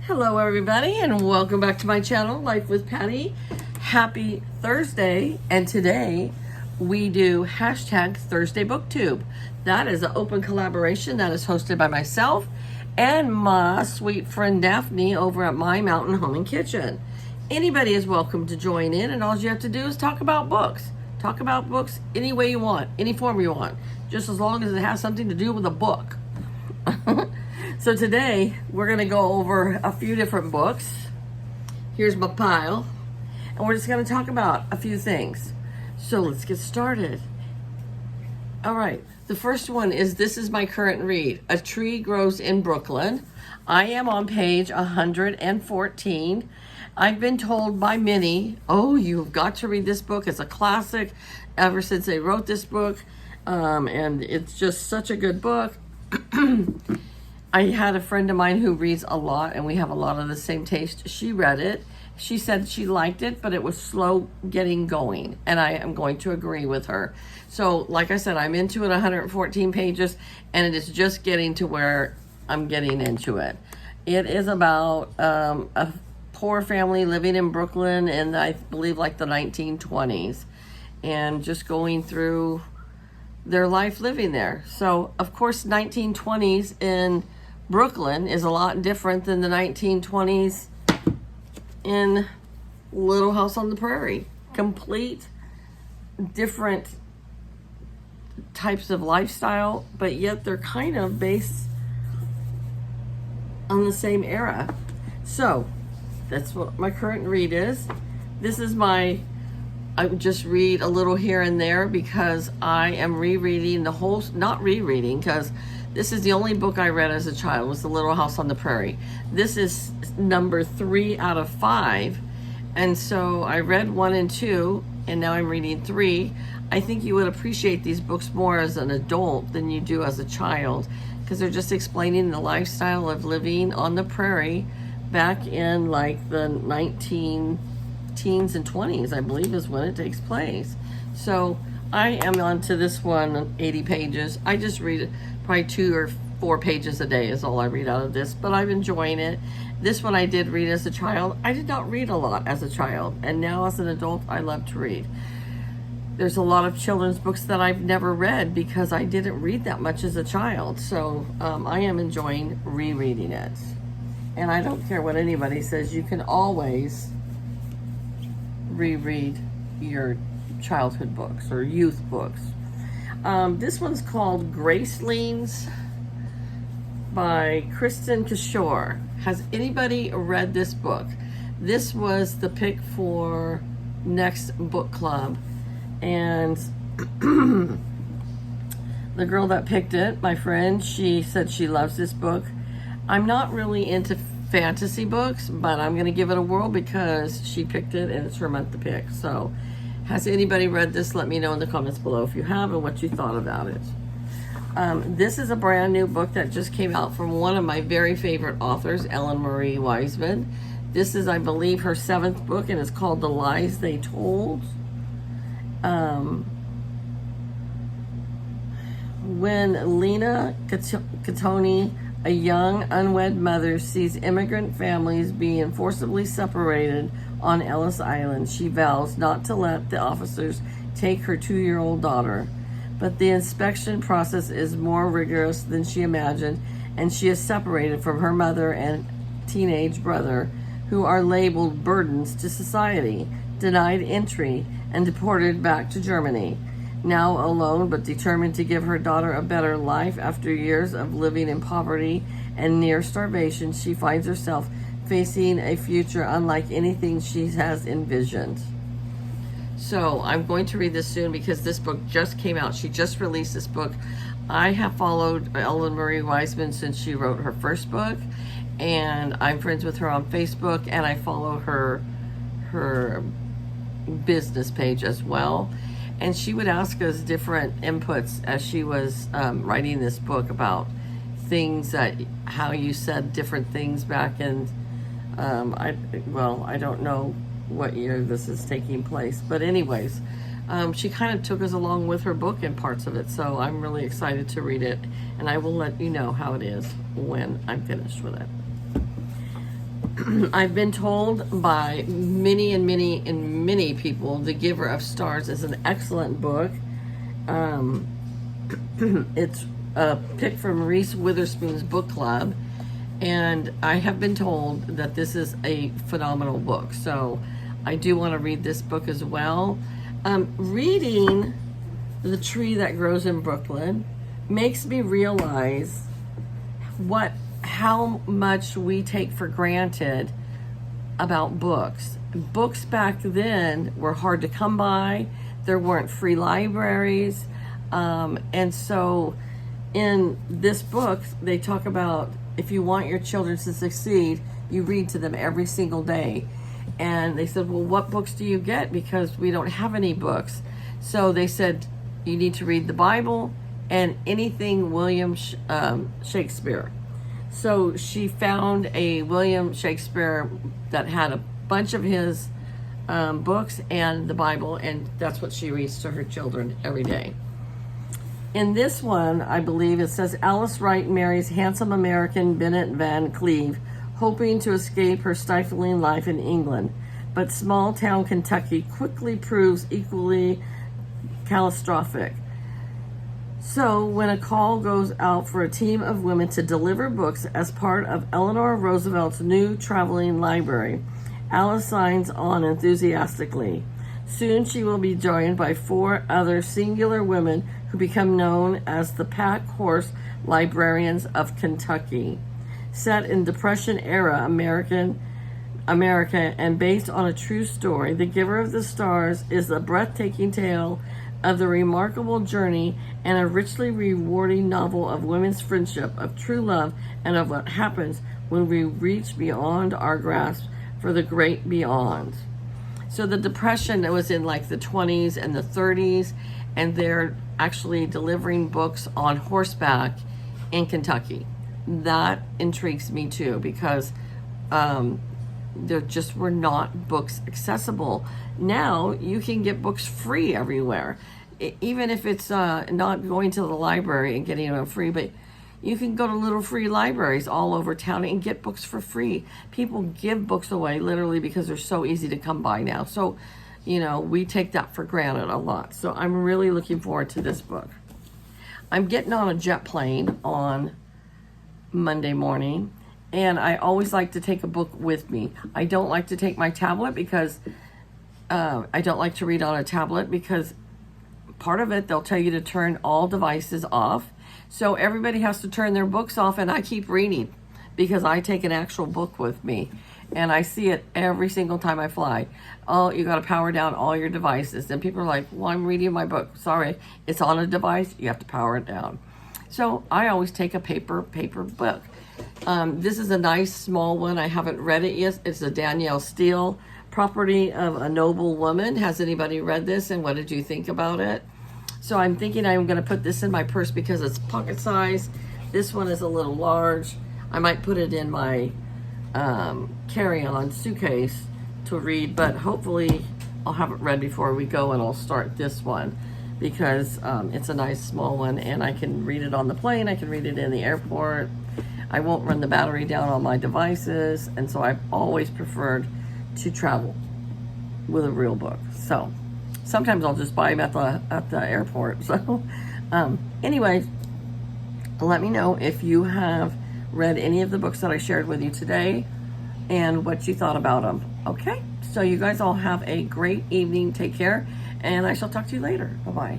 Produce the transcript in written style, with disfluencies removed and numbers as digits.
Hello everybody and welcome back to my channel, Life with Patty. Happy Thursday, and today we do hashtag Thursday BookTube. That is an open collaboration that is hosted by myself and my sweet friend Daphne over at My Mountain Home and Kitchen. Anybody is welcome to join in, and all you have to do is talk about books. Talk about books any way you want, any form you want, just as long as it has something to do with a book. So today we're going to go over a few different books. Here's my pile, and we're just going to talk about a few things. So let's get started. All right, the first one is This Is My Current Read, A Tree Grows in Brooklyn. I am on page 114. I've been told by many, oh, you've got to read this book. It's a classic ever since they wrote this book, and it's just such a good book. I had a friend of mine who reads a lot, and we have a lot of the same taste. She read it. She said she liked it, but it was slow getting going, and I am going to agree with her. So, like I said, I'm into it, 114 pages, and it is just getting to where I'm getting into it. It is about a poor family living in Brooklyn in, I believe, like the 1920s, and just going through their life living there. So, of course, 1920s in Brooklyn is a lot different than the 1920s in Little House on the Prairie. Complete different types of lifestyle, but yet they're kind of based on the same era. So that's what my current read is. This is I would just read a little here and there because I am rereading the whole, not rereading, because this is the only book I read as a child, was The Little House on the Prairie. This is number 3 out of 5. And so I read 1 and 2, and now I'm reading 3. I think you would appreciate these books more as an adult than you do as a child, because they're just explaining the lifestyle of living on the prairie back in like the 19 teens and 20s, I believe is when it takes place. So I am on to this one, 80 pages. I just read it, probably 2 or 4 pages a day is all I read out of this, but I'm enjoying it. This one I did read as a child. I did not read a lot as a child, and now as an adult, I love to read. There's a lot of children's books that I've never read because I didn't read that much as a child, so I am enjoying rereading it. And I don't care what anybody says, you can always reread your childhood books or youth books. This one's called Gracelings by Kristin Cashore. Has anybody read this book? This was the pick for next book club, and the girl that picked it, my friend, she said she loves this book. I'm not really into fantasy books, but I'm going to give it a whirl because she picked it and it's her month to pick. So has anybody read this? Let me know in the comments below if you have and what you thought about it. This is a brand new book that just came out from one of my very favorite authors, Ellen Marie Wiseman. This is, I believe, her 7th book, and it's called The Lies They Told. When Lena Catoni, a young unwed mother, sees immigrant families being forcibly separated on Ellis Island, she vows not to let the officers take her 2-year-old daughter. But the inspection process is more rigorous than she imagined, and she is separated from her mother and teenage brother, who are labeled burdens to society, denied entry, and deported back to Germany. Now alone, but determined to give her daughter a better life after years of living in poverty and near starvation, she finds herself facing a future unlike anything she has envisioned. So I'm going to read this soon because this book just came out. She just released this book. I have followed Ellen Marie Wiseman since she wrote her first book, and I'm friends with her on Facebook, and I follow her business page as well. And she would ask us different inputs as she was writing this book about things that, how you said different things back in, I don't know what year this is taking place, but anyways, she kind of took us along with her book in parts of it, so I'm really excited to read it, and I will let you know how it is when I'm finished with it. I've been told by many and many and many people, The Giver of Stars is an excellent book. It's a pick from Reese Witherspoon's book club, and I have been told that this is a phenomenal book. So I do want to read this book as well. Reading The Tree That Grows in Brooklyn makes me realize how much we take for granted about books. Books back then were hard to come by. There weren't free libraries. And so in this book, they talk about if you want your children to succeed, you read to them every single day. And they said, well, what books do you get? Because we don't have any books. So they said, you need to read the Bible and anything William Shakespeare. So she found a William Shakespeare that had a bunch of his books and the Bible, and that's what she reads to her children every day. In this one, I believe it says Alice Wright marries handsome American Bennett Van Cleve, hoping to escape her stifling life in England. But small town Kentucky quickly proves equally catastrophic. So when a call goes out for a team of women to deliver books as part of Eleanor Roosevelt's new traveling library, Alice signs on enthusiastically. Soon she will be joined by 4 other singular women who become known as the Pack Horse Librarians of Kentucky. Set in Depression era America and based on a true story, The Giver of the Stars is a breathtaking tale of the remarkable journey and a richly rewarding novel of women's friendship, of true love, and of what happens when we reach beyond our grasp for the great beyond. So the Depression, it was in like the 20s and the 30s, and they're actually delivering books on horseback in Kentucky. That intrigues me too, because there just were not books accessible. Now you can get books free everywhere, even if it's not going to the library and getting them free, but you can go to little free libraries all over town and get books for free. People give books away literally because they're so easy to come by now. So, we take that for granted a lot. So I'm really looking forward to this book. I'm getting on a jet plane on Monday morning, and I always like to take a book with me. I don't like to take my tablet because I don't like to read on a tablet because part of it, they'll tell you to turn all devices off. So everybody has to turn their books off, and I keep reading because I take an actual book with me. And I see it every single time I fly. Oh, you got to power down all your devices. And people are like, well, I'm reading my book. Sorry, it's on a device. You have to power it down. So I always take a paper book. This is a nice small one. I haven't read it yet. It's a Danielle Steele, Property of a Noble Woman. Has anybody read this, and what did you think about it? So I'm thinking I'm going to put this in my purse because it's pocket size. This one is a little large. I might put it in my carry-on suitcase to read, but hopefully I'll have it read before we go, and I'll start this one because it's a nice small one, and I can read it on the plane. I can read it in the airport. I won't run the battery down on my devices, and so I've always preferred to travel with a real book. So sometimes I'll just buy them at the airport. So anyway, let me know if you have read any of the books that I shared with you today and what you thought about them. Okay, so you guys all have a great evening. Take care, and I shall talk to you later. Bye-bye.